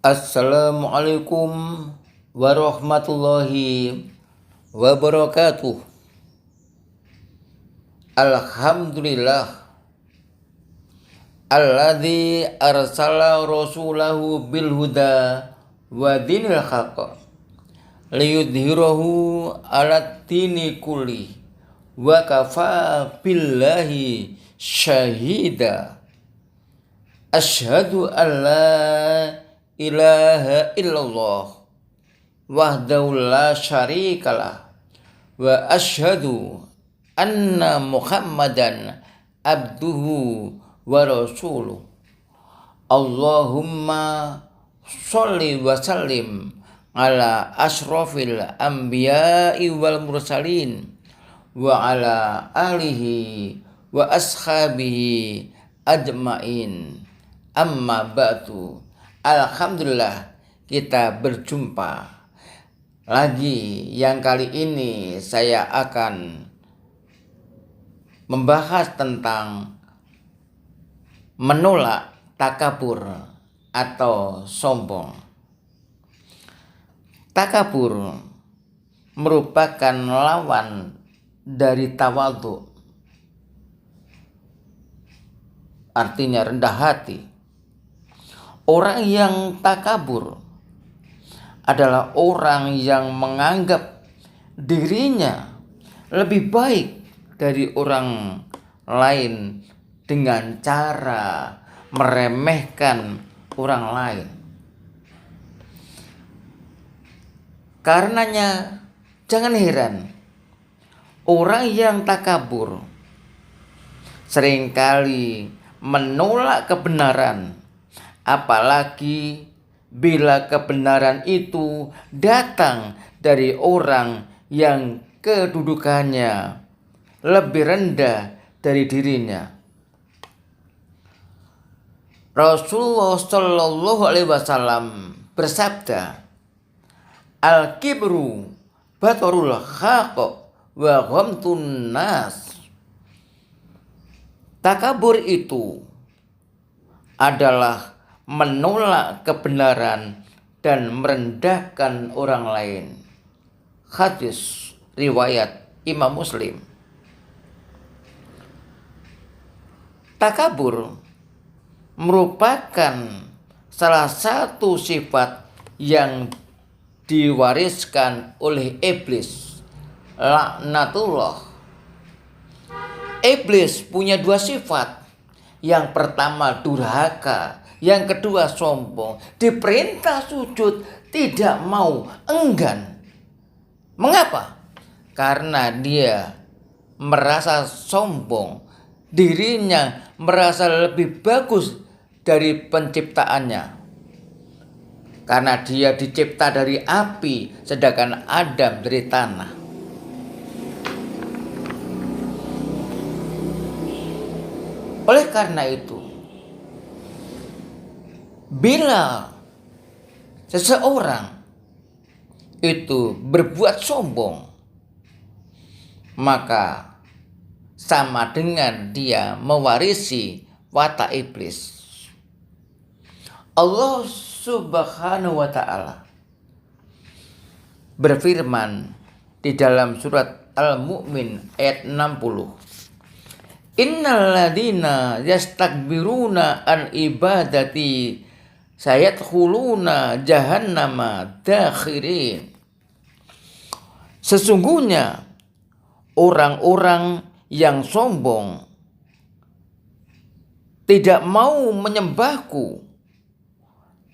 Assalamualaikum warahmatullahi wabarakatuh. Alhamdulillah alladzi arsala rasulahu bil huda wa dinil haqq liyudhhirahu 'alat dini kulli wa kafa billahi syahida. Asyhadu an la ilaha illallah wahdahu la syarikalah wa asyhadu anna Muhammadan abduhu wa rasuluh. Allahumma sholli wa sallim ala asyrafil anbiya'i wal mursalin wa ala alihi wa ashabihi ajmain. Amma ba'du. Alhamdulillah kita berjumpa lagi. Yang kali ini saya akan membahas tentang menolak takabur atau sombong. Takabur merupakan lawan dari tawadhu, artinya rendah hati. Orang yang takabur adalah orang yang menganggap dirinya lebih baik dari orang lain dengan cara meremehkan orang lain. Karenanya jangan heran orang yang takabur seringkali menolak kebenaran, apalagi bila kebenaran itu datang dari orang yang kedudukannya lebih rendah dari dirinya. Rasulullah Shallallahu Alaihi Wasallam bersabda, "Al-kibru batarul haqq wa ghamtun nas." Takabur itu adalah menolak kebenaran dan merendahkan orang lain. Hadis riwayat Imam Muslim. Takabur merupakan salah satu sifat yang diwariskan oleh iblis, laknatullah. Iblis punya dua sifat. Yang pertama durhaka, yang kedua sombong. Diperintah sujud tidak mau, enggan. Mengapa? Karena dia merasa sombong, dirinya merasa lebih bagus dari penciptaannya. Karena dia dicipta dari api, sedangkan Adam dari tanah. Oleh karena itu, bila seseorang itu berbuat sombong, maka sama dengan dia mewarisi watak iblis. Allah Subhanahu wa ta'ala berfirman di dalam surat Al-Mu'min ayat 60. Innal ladina yastakbiruna an ibadati sayadkhuluna jahannama dakhirin. Sesungguhnya orang-orang yang sombong tidak mau menyembahku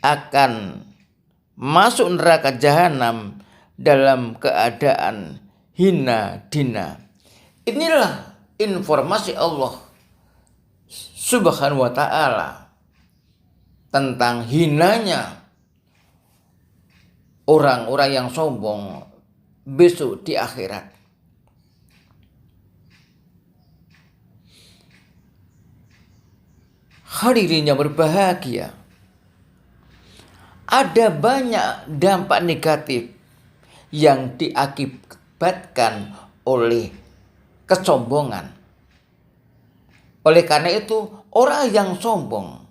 akan masuk neraka jahanam dalam keadaan hina dina. Inilah informasi Allah Subhanahu wa ta'ala tentang hinanya orang-orang yang sombong besok di akhirat. Hadirin yang berbahagia, ada banyak dampak negatif yang diakibatkan oleh kesombongan. Oleh karena itu, orang yang sombong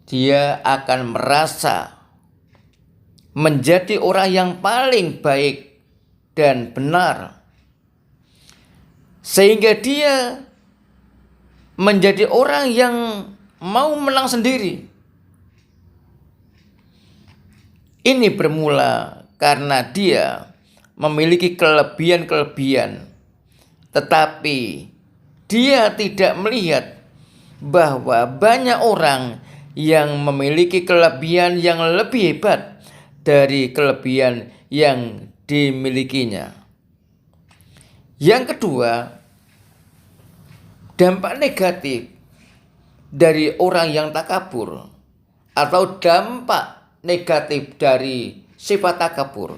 dia akan merasa menjadi orang yang paling baik dan benar, sehingga dia menjadi orang yang mau menang sendiri. Ini bermula karena dia memiliki kelebihan-kelebihan, tetapi dia tidak melihat bahwa banyak orang yang memiliki kelebihan yang lebih hebat dari kelebihan yang dimilikinya. Yang kedua, dampak negatif dari orang yang takabur atau dampak negatif dari sifat takabur,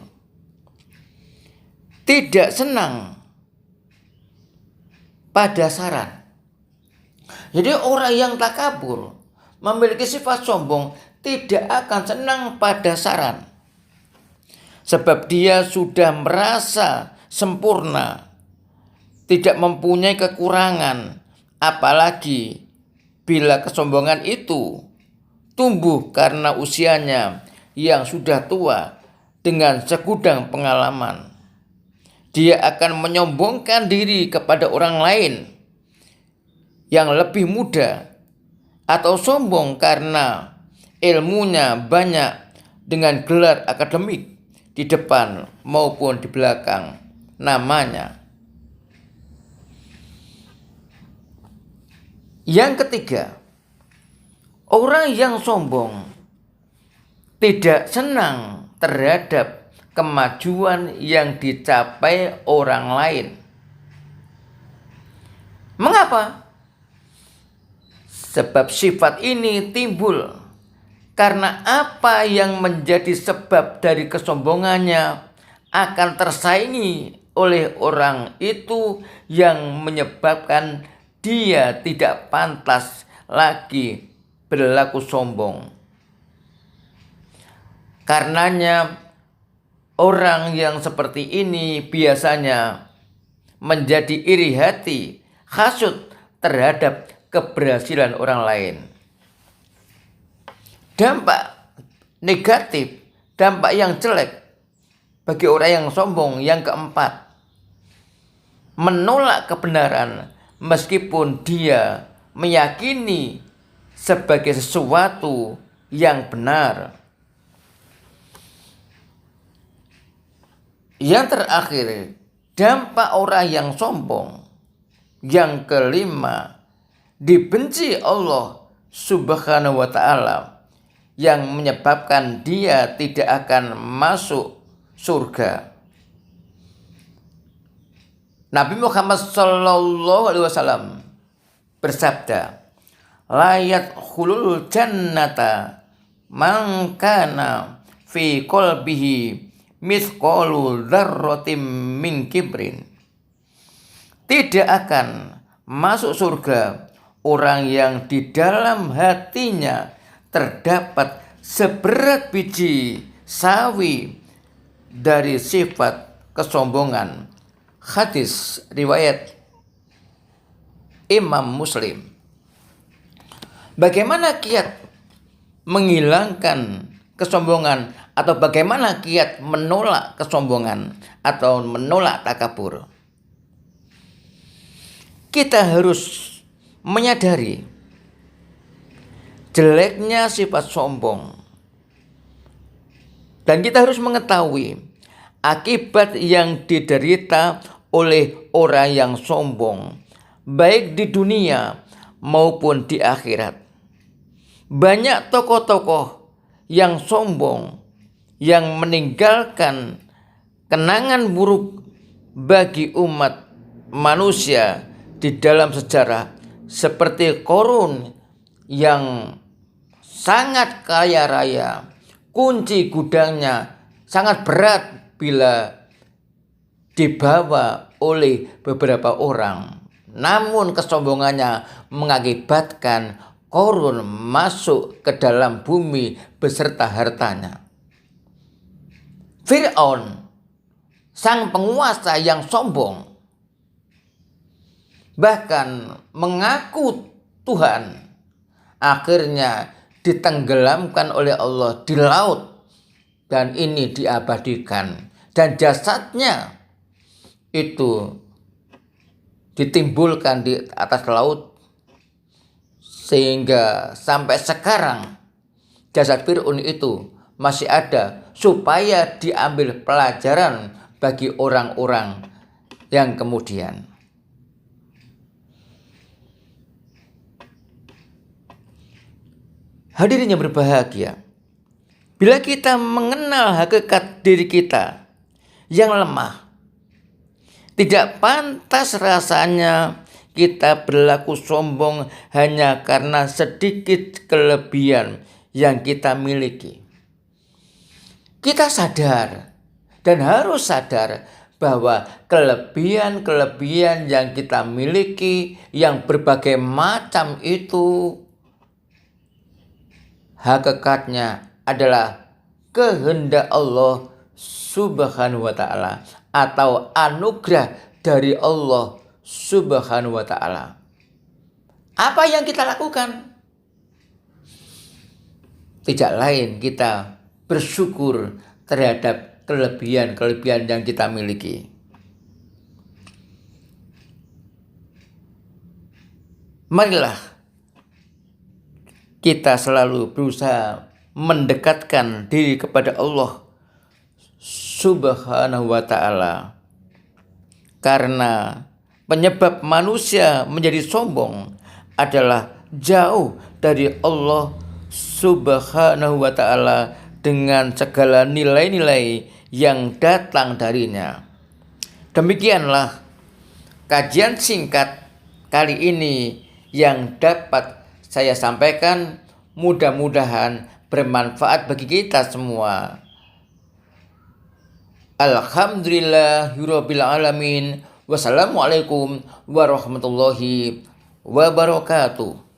tidak senang pada saran. Jadi orang yang takabur memiliki sifat sombong tidak akan senang pada saran, sebab dia sudah merasa sempurna, tidak mempunyai kekurangan. Apalagi bila kesombongan itu tumbuh karena usianya yang sudah tua dengan segudang pengalaman. Dia akan menyombongkan diri kepada orang lain yang lebih muda, atau sombong karena ilmunya banyak dengan gelar akademik di depan maupun di belakang namanya. Yang ketiga, orang yang sombong tidak senang terhadap kemajuan yang dicapai orang lain. Mengapa? Sebab sifat ini timbul karena apa yang menjadi sebab dari kesombongannya akan tersaingi oleh orang itu, yang menyebabkan dia tidak pantas lagi berlaku sombong. Karenanya orang yang seperti ini biasanya menjadi iri hati, hasut terhadap keberhasilan orang lain. Dampak negatif, dampak yang jelek bagi orang yang sombong yang keempat, menolak kebenaran meskipun dia meyakini sebagai sesuatu yang benar. Yang terakhir, dampak orang yang sombong yang kelima, dibenci Allah Subhanahu wa ta'ala, yang menyebabkan dia tidak akan masuk surga. Nabi Muhammad SAW bersabda, la yadkhulul jannata man kana fi qalbihi mithqalu dzarratin min kibrin. Tidak akan masuk surga orang yang di dalam hatinya terdapat seberat biji sawi dari sifat kesombongan. Hadis riwayat Imam Muslim. Bagaimana kiat menghilangkan kesombongan, atau bagaimana kiat menolak kesombongan atau menolak takabur? Kita harus menyadari jeleknya sifat sombong, dan kita harus mengetahui akibat yang diderita oleh orang yang sombong, baik di dunia maupun di akhirat. Banyak tokoh-tokoh yang sombong yang meninggalkan kenangan buruk bagi umat manusia di dalam sejarah, seperti Qarun yang sangat kaya raya, kunci gudangnya sangat berat bila dibawa oleh beberapa orang. Namun kesombongannya mengakibatkan Qarun masuk ke dalam bumi beserta hartanya. Fir'aun, sang penguasa yang sombong, bahkan mengaku Tuhan, akhirnya ditenggelamkan oleh Allah di laut, dan ini diabadikan, dan jasadnya itu ditimbulkan di atas laut, sehingga sampai sekarang jasad Fir'aun itu masih ada, supaya diambil pelajaran bagi orang-orang yang kemudian. Hadirin yang berbahagia, bila kita mengenal hakikat diri kita yang lemah, tidak pantas rasanya kita berlaku sombong hanya karena sedikit kelebihan yang kita miliki. Kita sadar dan harus sadar bahwa kelebihan-kelebihan yang kita miliki yang berbagai macam itu hakikatnya adalah kehendak Allah Subhanahu wa ta'ala, atau anugerah dari Allah Subhanahu wa ta'ala. Apa yang kita lakukan? Tidak lain kita bersyukur terhadap kelebihan-kelebihan yang kita miliki. Marilah kita selalu berusaha mendekatkan diri kepada Allah Subhanahu wa ta'ala, karena penyebab manusia menjadi sombong adalah jauh dari Allah Subhanahu wa ta'ala dengan segala nilai-nilai yang datang darinya. Demikianlah kajian singkat kali ini yang dapat saya sampaikan, mudah-mudahan bermanfaat bagi kita semua. Alhamdulillahirabbil alamin. Wassalamualaikum warahmatullahi wabarakatuh.